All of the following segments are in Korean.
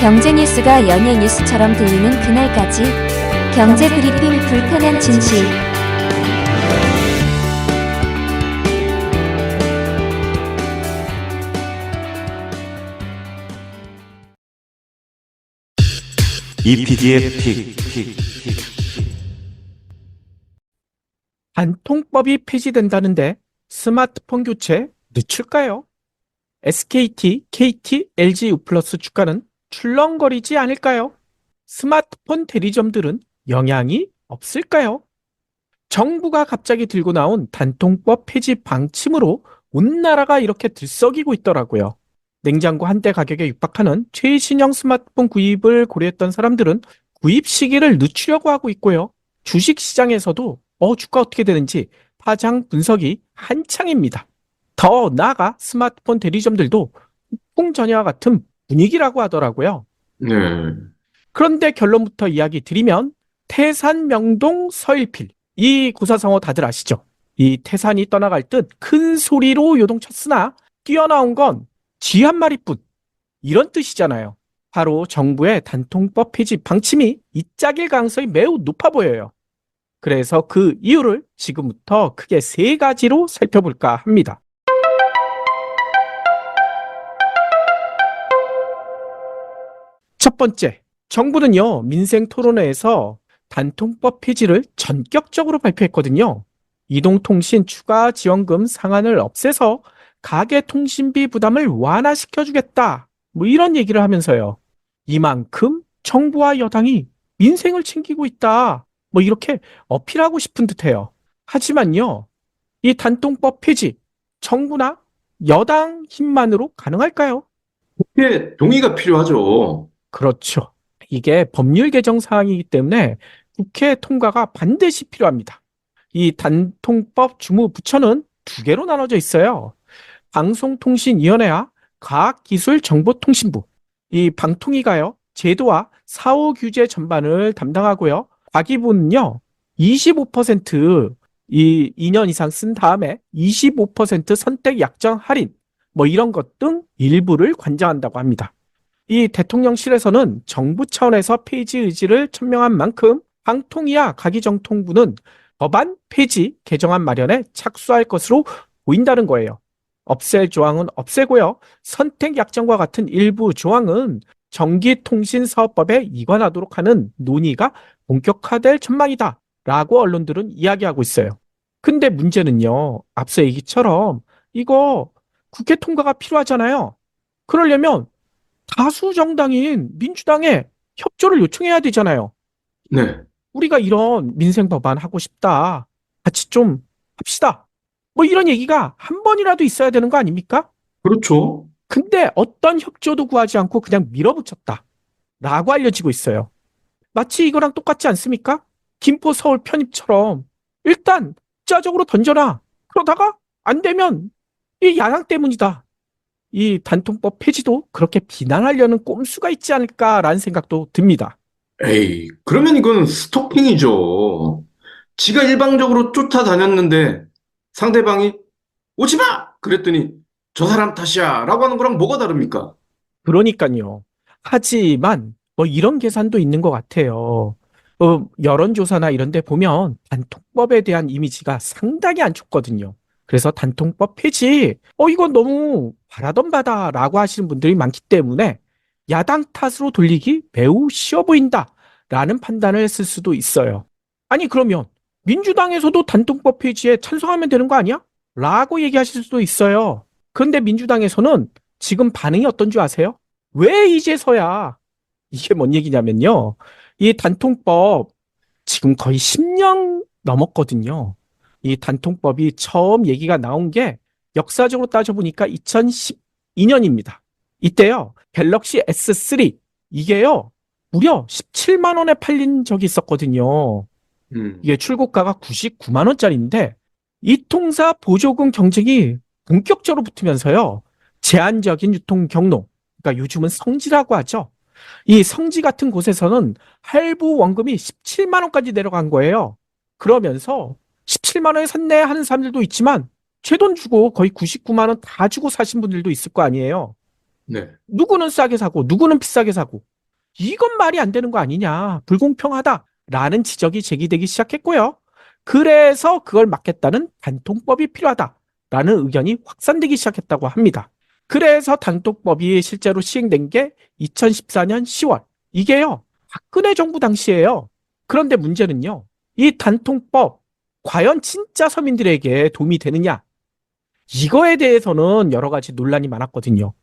경제 뉴스가 연예 뉴스처럼 들리는 그날까지 경제 브리핑 불편한 진실. EPD의 픽. 단통법이 폐지된다는데 스마트폰 교체 늦출까요? SKT, KT, LG U+ 주가는 출렁거리지 않을까요? 스마트폰 대리점들은 영향이 없을까요? 정부가 갑자기 들고 나온 단통법 폐지 방침으로 온 나라가 이렇게 들썩이고 있더라고요. 냉장고 한 대 가격에 육박하는 최신형 스마트폰 구입을 고려했던 사람들은 구입 시기를 늦추려고 하고 있고요. 주식시장에서도 주가 어떻게 되는지 파장 분석이 한창입니다. 더 나아가 스마트폰 대리점들도 폭풍전야와 같은 분위기라고 하더라고요. 네. 그런데 결론부터 이야기 드리면 태산, 명동, 서일필 이 고사성어 다들 아시죠? 이 태산이 떠나갈 듯 큰 소리로 요동쳤으나 뛰어나온 건 쥐 한 마리뿐 이런 뜻이잖아요. 바로 정부의 단통법 폐지 방침이 이 짝일 가능성이 매우 높아 보여요. 그래서 그 이유를 지금부터 크게 세 가지로 살펴볼까 합니다. 첫 번째, 정부는요, 민생 토론회에서 단통법 폐지를 전격적으로 발표했거든요. 이동통신 추가 지원금 상한을 없애서 가계통신비 부담을 완화시켜주겠다. 뭐 이런 얘기를 하면서요. 이만큼 정부와 여당이 민생을 챙기고 있다. 뭐 이렇게 어필하고 싶은 듯해요. 하지만요, 이 단통법 폐지, 정부나 여당 힘만으로 가능할까요? 국회 동의가 필요하죠. 그렇죠. 이게 법률 개정 사항이기 때문에 국회 통과가 반드시 필요합니다. 이 단통법 주무부처는 두 개로 나눠져 있어요. 방송통신위원회와 과학기술정보통신부. 이 방통위가요, 제도와 사후 규제 전반을 담당하고요. 과기부는요, 25% 이 2년 이상 쓴 다음에 25% 선택 약정 할인, 뭐 이런 것 등 일부를 관장한다고 합니다. 이 대통령실에서는 정부 차원에서 폐지 의지를 천명한 만큼 방통위와 가기정통부는 법안 폐지 개정안 마련에 착수할 것으로 보인다는 거예요. 없앨 조항은 없애고요. 선택 약정과 같은 일부 조항은 전기통신사업법에 이관하도록 하는 논의가 본격화될 전망이다 라고 언론들은 이야기하고 있어요. 근데 문제는요, 앞서 얘기처럼 이거 국회 통과가 필요하잖아요. 그러려면 다수 정당인 민주당에 협조를 요청해야 되잖아요. 네. 우리가 이런 민생 법안 하고 싶다. 같이 좀 합시다. 뭐 이런 얘기가 한 번이라도 있어야 되는 거 아닙니까? 그렇죠. 근데 어떤 협조도 구하지 않고 그냥 밀어붙였다. 라고 알려지고 있어요. 마치 이거랑 똑같지 않습니까? 김포 서울 편입처럼 일단 자적으로 던져라. 그러다가 안 되면 이 야당 때문이다. 이 단통법 폐지도 그렇게 비난하려는 꼼수가 있지 않을까라는 생각도 듭니다. 에이, 그러면 이건 스토킹이죠. 지가 일방적으로 쫓아다녔는데 상대방이 오지 마! 그랬더니 저 사람 탓이야 라고 하는 거랑 뭐가 다릅니까? 그러니까요. 하지만 뭐 이런 계산도 있는 것 같아요. 여론조사나 이런 데 보면 단통법에 대한 이미지가 상당히 안 좋거든요. 그래서 단통법 폐지, 이건 너무 바라던 바다라고 하시는 분들이 많기 때문에 야당 탓으로 돌리기 매우 쉬워 보인다라는 판단을 했을 수도 있어요. 아니, 그러면 민주당에서도 단통법 폐지에 찬성하면 되는 거 아니야? 라고 얘기하실 수도 있어요. 그런데 민주당에서는 지금 반응이 어떤 줄 아세요? 왜 이제서야? 이게 뭔 얘기냐면요. 이 단통법 지금 거의 10년 넘었거든요. 이 단통법이 처음 얘기가 나온 게 역사적으로 따져보니까 2012년입니다. 이때요, 갤럭시 S3 이게요, 무려 17만 원에 팔린 적이 있었거든요. 이게 출고가가 99만 원짜리인데 이 통사 보조금 경쟁이 본격적으로 붙으면서요, 제한적인 유통 경로, 그러니까 요즘은 성지라고 하죠. 이 성지 같은 곳에서는 할부 원금이 17만 원까지 내려간 거예요. 그러면서 17만 원에 샀네 하는 사람들도 있지만 제 돈 주고 거의 99만 원 다 주고 사신 분들도 있을 거 아니에요. 네. 누구는 싸게 사고 누구는 비싸게 사고 이건 말이 안 되는 거 아니냐, 불공평하다라는 지적이 제기되기 시작했고요. 그래서 그걸 막겠다는 단통법이 필요하다라는 의견이 확산되기 시작했다고 합니다. 그래서 단통법이 실제로 시행된 게 2014년 10월. 이게요, 박근혜 정부 당시예요. 그런데 문제는요, 이 단통법 과연 진짜 서민들에게 도움이 되느냐? 이거에 대해서는 여러 가지 논란이 많았거든요.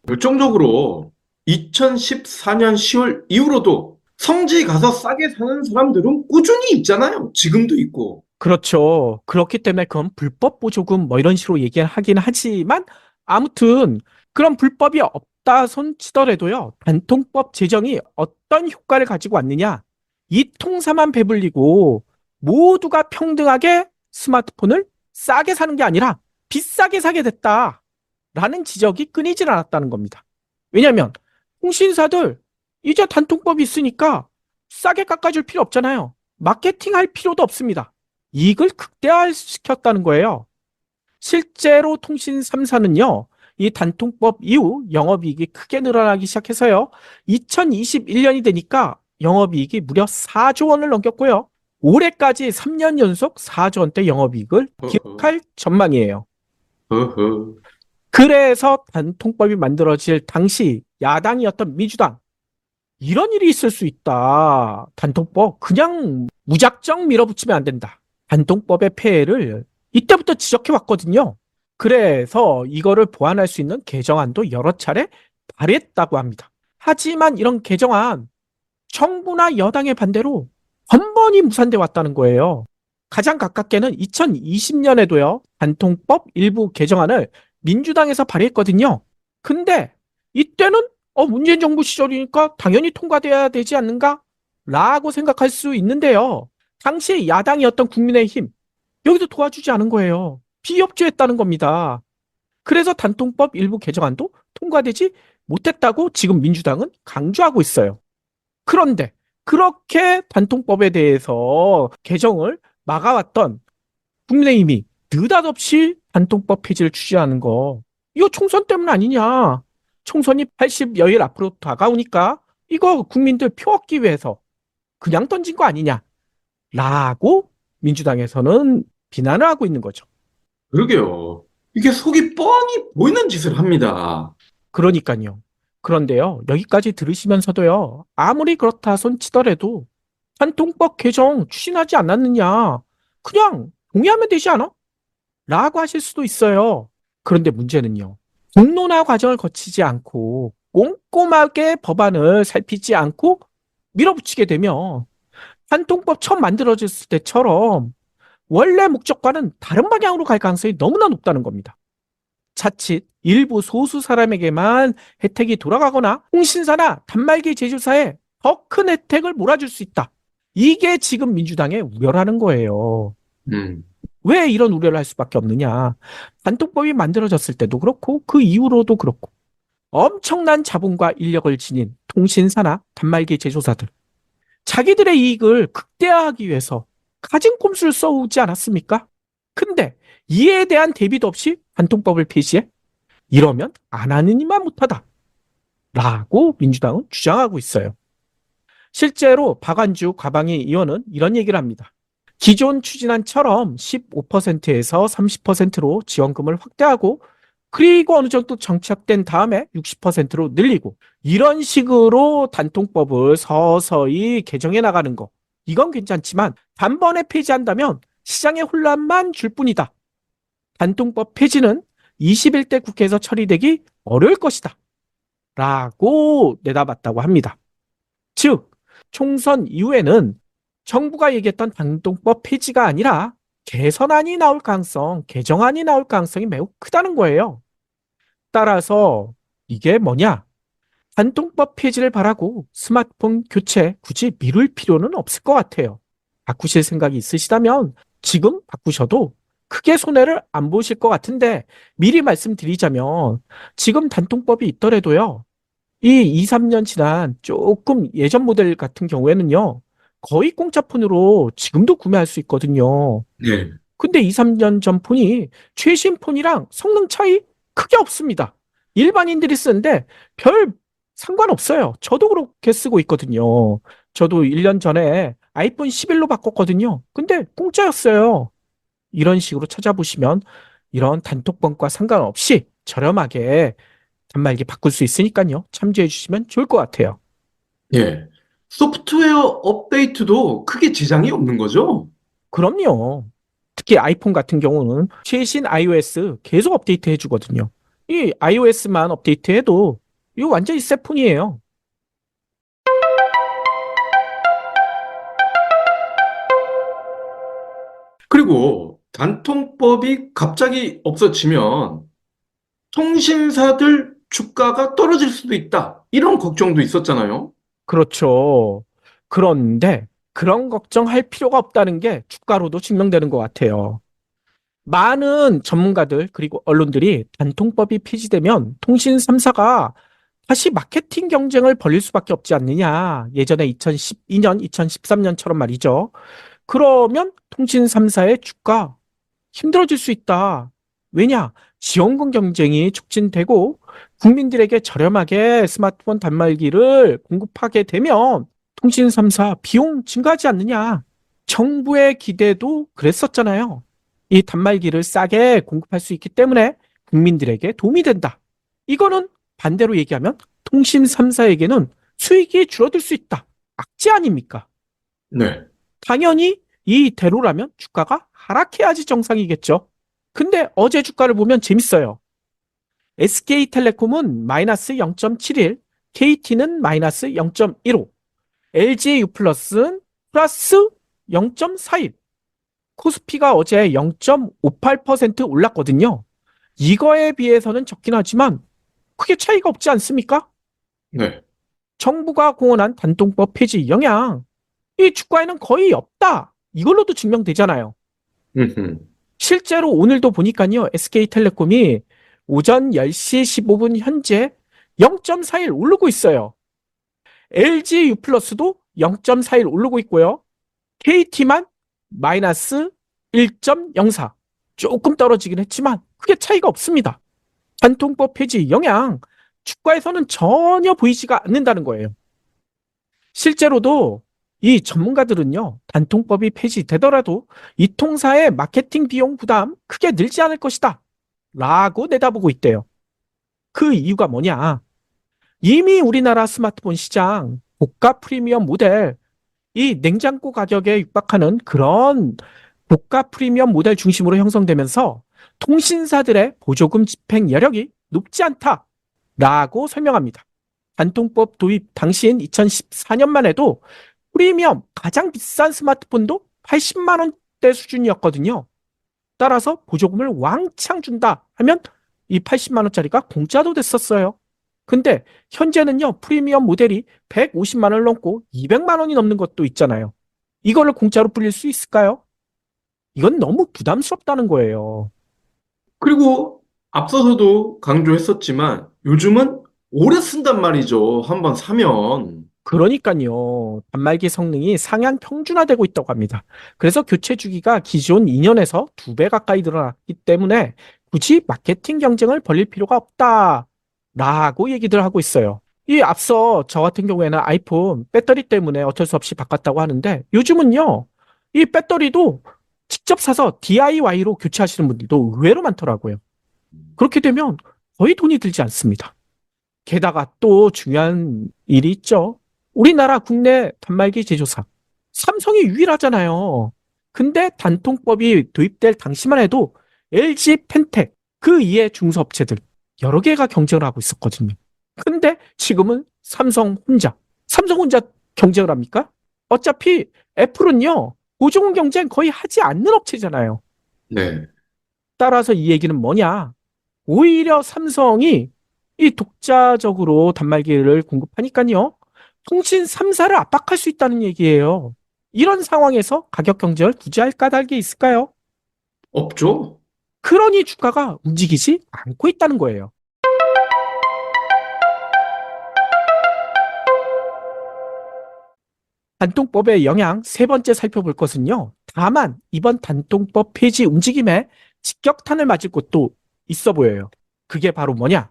결정적으로 2014년 10월 이후로도 성지 가서 싸게 사는 사람들은 꾸준히 있잖아요. 지금도 있고. 그렇죠. 그렇기 때문에 그건 불법 보조금 뭐 이런 식으로 얘기하긴 하지만 아무튼 그런 불법이 없다 손 치더라도요. 단통법 제정이 어떤 효과를 가지고 왔느냐. 이 통사만 배불리고 모두가 평등하게 스마트폰을 싸게 사는 게 아니라 비싸게 사게 됐다라는 지적이 끊이질 않았다는 겁니다. 왜냐하면 통신사들 이제 단통법이 있으니까 싸게 깎아줄 필요 없잖아요. 마케팅할 필요도 없습니다. 이익을 극대화시켰다는 거예요. 실제로 통신 3사는요, 이 단통법 이후 영업이익이 크게 늘어나기 시작해서요, 2021년이 되니까 영업이익이 무려 4조 원을 넘겼고요. 올해까지 3년 연속 4조 원대 영업이익을 기록할 전망이에요. 허허. 그래서 단통법이 만들어질 당시 야당이었던 민주당, 이런 일이 있을 수 있다. 단통법 그냥 무작정 밀어붙이면 안 된다. 단통법의 폐해를 이때부터 지적해 왔거든요. 그래서 이거를 보완할 수 있는 개정안도 여러 차례 발의했다고 합니다. 하지만 이런 개정안 정부나 여당의 반대로 번번이 무산돼 왔다는 거예요. 가장 가깝게는 2020년에도요. 단통법 일부 개정안을 민주당에서 발의했거든요. 근데 이때는 문재인 정부 시절이니까 당연히 통과돼야 되지 않는가? 라고 생각할 수 있는데요. 당시 야당이었던 국민의힘, 여기도 도와주지 않은 거예요. 비협조했다는 겁니다. 그래서 단통법 일부 개정안도 통과되지 못했다고 지금 민주당은 강조하고 있어요. 그런데 그렇게 단통법에 대해서 개정을 막아왔던 국민의힘이 느닷없이 단통법 폐지를 추진하는 거, 이거 총선 때문 아니냐? 총선이 80여일 앞으로 다가오니까 이거 국민들 표 얻기 위해서 그냥 던진 거 아니냐? 라고 민주당에서는 비난을 하고 있는 거죠. 그러게요. 이게 속이 뻔히 보이는 짓을 합니다. 그러니까요. 그런데요, 여기까지 들으시면서도요, 아무리 그렇다 손 치더라도 단통법 개정 추진하지 않았느냐? 그냥 동의하면 되지 않아? 라고 하실 수도 있어요. 그런데 문제는요, 공론화 과정을 거치지 않고 꼼꼼하게 법안을 살피지 않고 밀어붙이게 되면 단통법 처음 만들어졌을 때처럼 원래 목적과는 다른 방향으로 갈 가능성이 너무나 높다는 겁니다. 자칫 일부 소수 사람에게만 혜택이 돌아가거나 통신사나 단말기 제조사에 더 큰 혜택을 몰아줄 수 있다. 이게 지금 민주당의 우려라는 거예요. 음. 왜 이런 우려를 할 수밖에 없느냐. 단통법이 만들어졌을 때도 그렇고 그 이후로도 그렇고 엄청난 자본과 인력을 지닌 통신사나 단말기 제조사들, 자기들의 이익을 극대화하기 위해서 가진 꼼수를 써오지 않았습니까? 근데 이에 대한 대비도 없이 단통법을 폐지해? 이러면 안 하는 이만 못하다. 라고 민주당은 주장하고 있어요. 실제로 박완주 과방위 의원은 이런 얘기를 합니다. 기존 추진안처럼 15%에서 30%로 지원금을 확대하고 그리고 어느 정도 정착된 다음에 60%로 늘리고 이런 식으로 단통법을 서서히 개정해 나가는 거, 이건 괜찮지만 단번에 폐지한다면 시장의 혼란만 줄 뿐이다. 단통법 폐지는 21대 국회에서 처리되기 어려울 것이다. 라고 내다봤다고 합니다. 즉, 총선 이후에는 정부가 얘기했던 단통법 폐지가 아니라 개선안이 나올 가능성, 개정안이 나올 가능성이 매우 크다는 거예요. 따라서 이게 뭐냐? 단통법 폐지를 바라고 스마트폰 교체 굳이 미룰 필요는 없을 것 같아요. 바꾸실 생각이 있으시다면 지금 바꾸셔도 크게 손해를 안 보실 것 같은데 미리 말씀드리자면 지금 단통법이 있더라도요. 이 2, 3년 지난 조금 예전 모델 같은 경우에는요. 거의 공짜 폰으로 지금도 구매할 수 있거든요. 네. 근데 2, 3년 전 폰이 최신 폰이랑 성능 차이 크게 없습니다. 일반인들이 쓰는데 별 상관없어요. 저도 그렇게 쓰고 있거든요. 저도 1년 전에 아이폰 11로 바꿨거든요. 근데 공짜였어요. 이런 식으로 찾아보시면 이런 단톡방과 상관없이 저렴하게 단말기 바꿀 수 있으니까요. 참조해 주시면 좋을 것 같아요. 예. 소프트웨어 업데이트도 크게 지장이 없는 거죠? 그럼요. 특히 아이폰 같은 경우는 최신 iOS 계속 업데이트 해주거든요. 이 iOS만 업데이트해도 이거 완전히 새 폰이에요. 그리고 단통법이 갑자기 없어지면 통신사들 주가가 떨어질 수도 있다. 이런 걱정도 있었잖아요. 그렇죠. 그런데 그런 걱정할 필요가 없다는 게 주가로도 증명되는 것 같아요. 많은 전문가들 그리고 언론들이 단통법이 폐지되면 통신 3사가 다시 마케팅 경쟁을 벌일 수밖에 없지 않느냐. 예전에 2012년, 2013년처럼 말이죠. 그러면 통신 3사의 주가 힘들어질 수 있다. 왜냐? 지원금 경쟁이 촉진되고 국민들에게 저렴하게 스마트폰 단말기를 공급하게 되면 통신 3사 비용 증가하지 않느냐. 정부의 기대도 그랬었잖아요. 이 단말기를 싸게 공급할 수 있기 때문에 국민들에게 도움이 된다. 이거는 반대로 얘기하면 통신 3사에게는 수익이 줄어들 수 있다. 악재 아닙니까? 네. 당연히 이대로라면 주가가 하락해야지 정상이겠죠. 근데 어제 주가를 보면 재밌어요. SK텔레콤은 마이너스 0.71, KT는 마이너스 0.15, LG U+는 플러스 0.41. 코스피가 어제 0.58% 올랐거든요. 이거에 비해서는 적긴 하지만 크게 차이가 없지 않습니까? 네. 정부가 공언한 단통법 폐지 영향, 이 주가에는 거의 없다. 이걸로도 증명되잖아요. 음흠. 실제로 오늘도 보니까요, SK텔레콤이 오전 10시 15분 현재 0.41 오르고 있어요. LG U+도 0.41 오르고 있고요. KT만 마이너스 1.04. 조금 떨어지긴 했지만 크게 차이가 없습니다. 단통법 폐지 영향, 주가에서는 전혀 보이지가 않는다는 거예요. 실제로도 이 전문가들은요, 단통법이 폐지되더라도 이 통사의 마케팅 비용 부담 크게 늘지 않을 것이다. 라고 내다보고 있대요. 그 이유가 뭐냐? 이미 우리나라 스마트폰 시장 고가 프리미엄 모델, 이 냉장고 가격에 육박하는 그런 고가 프리미엄 모델 중심으로 형성되면서 통신사들의 보조금 집행 여력이 높지 않다라고 설명합니다. 단통법 도입 당시인 2014년만 해도 프리미엄 가장 비싼 스마트폰도 80만 원대 수준이었거든요. 따라서 보조금을 왕창 준다 하면 이 80만 원짜리가 공짜도 됐었어요. 근데 현재는요, 프리미엄 모델이 150만 원을 넘고 200만 원이 넘는 것도 있잖아요. 이거를 공짜로 뿌릴 수 있을까요? 이건 너무 부담스럽다는 거예요. 그리고 앞서서도 강조했었지만 요즘은 오래 쓴단 말이죠. 한번 사면. 그러니까요. 단말기 성능이 상향 평준화되고 있다고 합니다. 그래서 교체 주기가 기존 2년에서 2배 가까이 늘어났기 때문에 굳이 마케팅 경쟁을 벌일 필요가 없다라고 얘기들 하고 있어요. 이 앞서 저 같은 경우에는 아이폰 배터리 때문에 어쩔 수 없이 바꿨다고 하는데 요즘은요. 이 배터리도 직접 사서 DIY로 교체하시는 분들도 의외로 많더라고요. 그렇게 되면 거의 돈이 들지 않습니다. 게다가 또 중요한 일이 있죠. 우리나라 국내 단말기 제조사. 삼성이 유일하잖아요. 근데 단통법이 도입될 당시만 해도 LG 펜텍, 그 이외 중소업체들 여러 개가 경쟁을 하고 있었거든요. 근데 지금은 삼성 혼자 경쟁을 합니까? 어차피 애플은요, 보조금 경쟁 거의 하지 않는 업체잖아요. 네. 따라서 이 얘기는 뭐냐? 오히려 삼성이 이 독자적으로 단말기를 공급하니까요. 통신 3사를 압박할 수 있다는 얘기예요. 이런 상황에서 가격 경쟁을 굳이 할 까닭이 있을까요? 없죠? 그러니 주가가 움직이지 않고 있다는 거예요. 단통법의 영향 세 번째 살펴볼 것은요. 다만 이번 단통법 폐지 움직임에 직격탄을 맞을 곳도 있어 보여요. 그게 바로 뭐냐?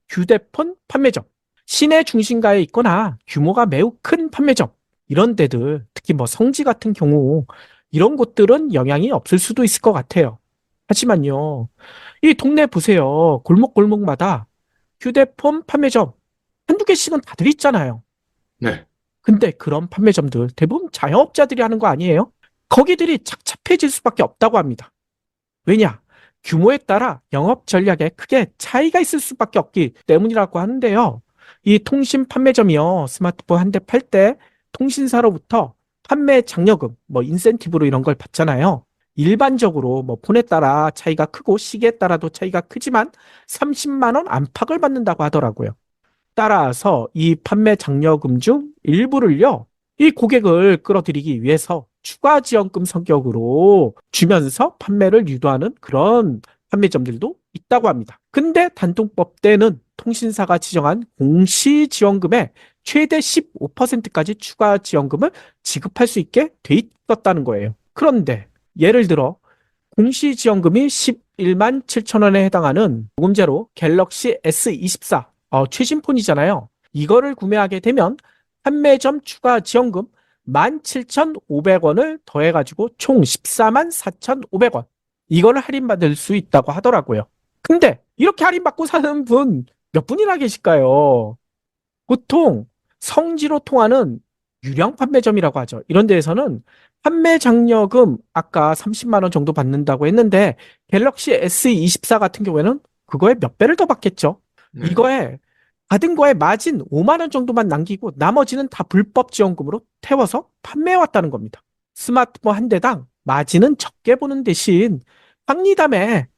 휴대폰 판매점. 시내 중심가에 있거나 규모가 매우 큰 판매점, 이런 데들, 특히 뭐 성지 같은 경우, 이런 곳들은 영향이 없을 수도 있을 것 같아요. 하지만요, 이 동네 보세요. 골목골목마다 휴대폰 판매점 한두 개씩은 다들 있잖아요. 네. 근데 그런 판매점들 대부분 자영업자들이 하는 거 아니에요? 거기들이 착잡해질 수밖에 없다고 합니다. 왜냐? 규모에 따라 영업 전략에 크게 차이가 있을 수밖에 없기 때문이라고 하는데요. 이 통신 판매점이요. 스마트폰 한 대 팔 때 통신사로부터 판매 장려금, 뭐 인센티브로 이런 걸 받잖아요. 일반적으로 뭐 폰에 따라 차이가 크고 시기에 따라도 차이가 크지만 30만 원 안팎을 받는다고 하더라고요. 따라서 이 판매 장려금 중 일부를요, 이 고객을 끌어들이기 위해서 추가 지원금 성격으로 주면서 판매를 유도하는 그런 판매점들도 있다고 합니다. 근데 단통법 때는 통신사가 지정한 공시 지원금의 최대 15%까지 추가 지원금을 지급할 수 있게 돼 있었다는 거예요. 그런데 예를 들어 공시 지원금이 11만 7천 원에 해당하는 요금제로 갤럭시 S24 최신 폰이잖아요. 이거를 구매하게 되면 판매점 추가 지원금 17,500원을 더해가지고 총 14만 4,500원. 이거를 할인받을 수 있다고 하더라고요. 근데 이렇게 할인받고 사는 분 몇 분이나 계실까요? 보통 성지로 통하는 유령 판매점이라고 하죠. 이런 데에서는 판매 장려금 아까 30만 원 정도 받는다고 했는데 갤럭시 S24 같은 경우에는 그거에 몇 배를 더 받겠죠. 네. 이거에 받은 거에 마진 5만 원 정도만 남기고 나머지는 다 불법 지원금으로 태워서 판매해 왔다는 겁니다. 스마트폰 한 대당 마진은 적게 보는 대신 박리담에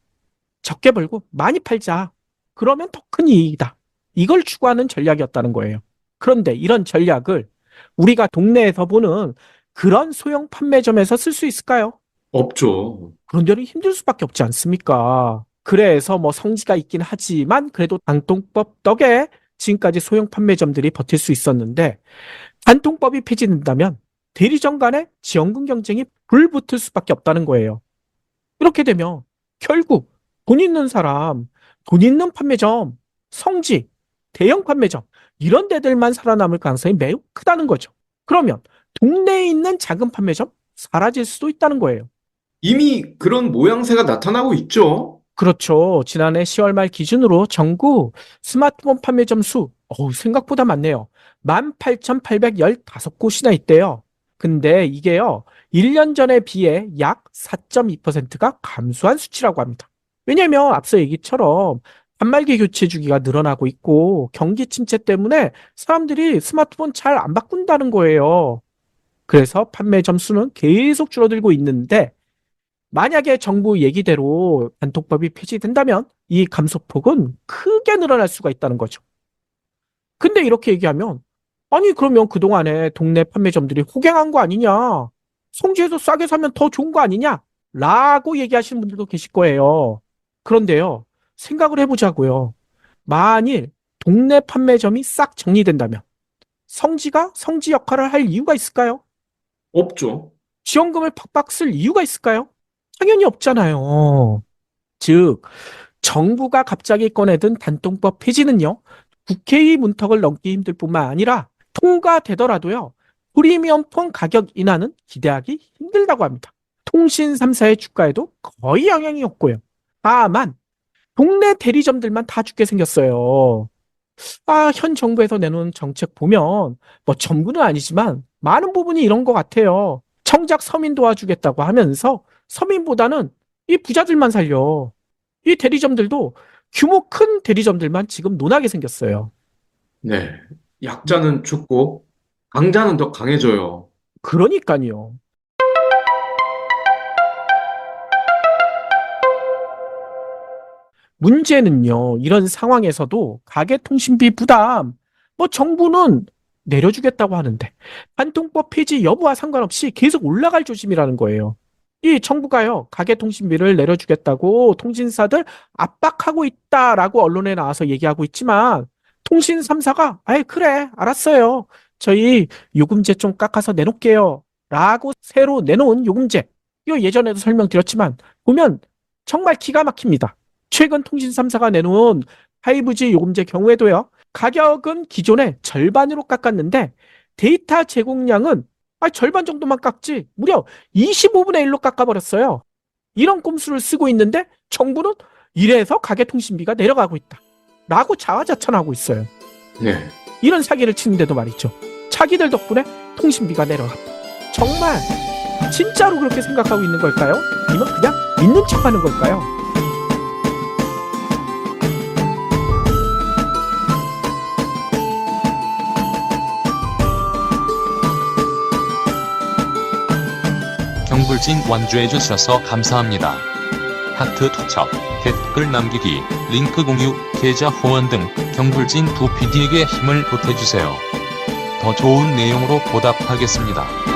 적게 벌고 많이 팔자. 그러면 더 큰 이익이다. 이걸 추구하는 전략이었다는 거예요. 그런데 이런 전략을 우리가 동네에서 보는 그런 소형 판매점에서 쓸 수 있을까요? 없죠. 그런 데는 힘들 수밖에 없지 않습니까? 그래서 뭐 성지가 있긴 하지만 그래도 단통법 덕에 지금까지 소형 판매점들이 버틸 수 있었는데 단통법이 폐지된다면 대리점 간의 지원금 경쟁이 불붙을 수밖에 없다는 거예요. 이렇게 되면 결국 돈 있는 사람, 돈 있는 판매점, 성지, 대형 판매점 이런 데들만 살아남을 가능성이 매우 크다는 거죠. 그러면 동네에 있는 작은 판매점 사라질 수도 있다는 거예요. 이미 그런 모양새가 나타나고 있죠. 그렇죠. 지난해 10월 말 기준으로 전국 스마트폰 판매점 수 생각보다 많네요. 18,815곳이나 있대요. 근데 이게요, 1년 전에 비해 약 4.2%가 감소한 수치라고 합니다. 왜냐면 앞서 얘기처럼 단말기 교체 주기가 늘어나고 있고 경기 침체 때문에 사람들이 스마트폰 잘 안 바꾼다는 거예요. 그래서 판매점 수는 계속 줄어들고 있는데 만약에 정부 얘기대로 단톡법이 폐지된다면 이 감소폭은 크게 늘어날 수가 있다는 거죠. 근데 이렇게 얘기하면 아니 그러면 그동안에 동네 판매점들이 호갱한 거 아니냐? 성지에서 싸게 사면 더 좋은 거 아니냐? 라고 얘기하시는 분들도 계실 거예요. 그런데요, 생각을 해보자고요. 만일 동네 판매점이 싹 정리된다면 성지가 성지 역할을 할 이유가 있을까요? 없죠. 지원금을 팍팍 쓸 이유가 있을까요? 당연히 없잖아요. 즉, 정부가 갑자기 꺼내든 단통법 폐지는요, 국회의 문턱을 넘기 힘들 뿐만 아니라 통과되더라도요, 프리미엄 폰 가격 인하는 기대하기 힘들다고 합니다. 통신 3사의 주가에도 거의 영향이 없고요. 다만, 동네 대리점들만 다 죽게 생겼어요. 현 정부에서 내놓은 정책 보면, 뭐 전부는 아니지만, 많은 부분이 이런 것 같아요. 정작 서민 도와주겠다고 하면서, 서민보다는 이 부자들만 살려. 이 대리점들도 규모 큰 대리점들만 지금 논하게 생겼어요. 네. 약자는 죽고 강자는 더 강해져요. 그러니까요. 문제는요, 이런 상황에서도 가계통신비 부담, 뭐 정부는 내려주겠다고 하는데, 단통법 폐지 여부와 상관없이 계속 올라갈 조짐이라는 거예요. 이 정부가요, 가계통신비를 내려주겠다고 통신사들 압박하고 있다라고 언론에 나와서 얘기하고 있지만, 통신 3사가, 아예 그래, 알았어요. 저희 요금제 좀 깎아서 내놓을게요. 라고 새로 내놓은 요금제. 이거 예전에도 설명드렸지만, 보면 정말 기가 막힙니다. 최근 통신 3사가 내놓은 5G 요금제 경우에도요, 가격은 기존의 절반으로 깎았는데 데이터 제공량은 절반 정도만 깎지 무려 25분의 1로 깎아버렸어요. 이런 꼼수를 쓰고 있는데 정부는 이래서 가계통신비가 내려가고 있다 라고 자화자찬하고 있어요. 네. 이런 사기를 치는데도 말이죠. 자기들 덕분에 통신비가 내려갔다. 정말 진짜로 그렇게 생각하고 있는 걸까요? 아니면 그냥 믿는 척하는 걸까요? 경불진 완주해 주셔서 감사합니다. 하트 투척, 댓글 남기기, 링크 공유, 계좌 후원 등 경불진 2PD에게 힘을 보태주세요. 더 좋은 내용으로 보답하겠습니다.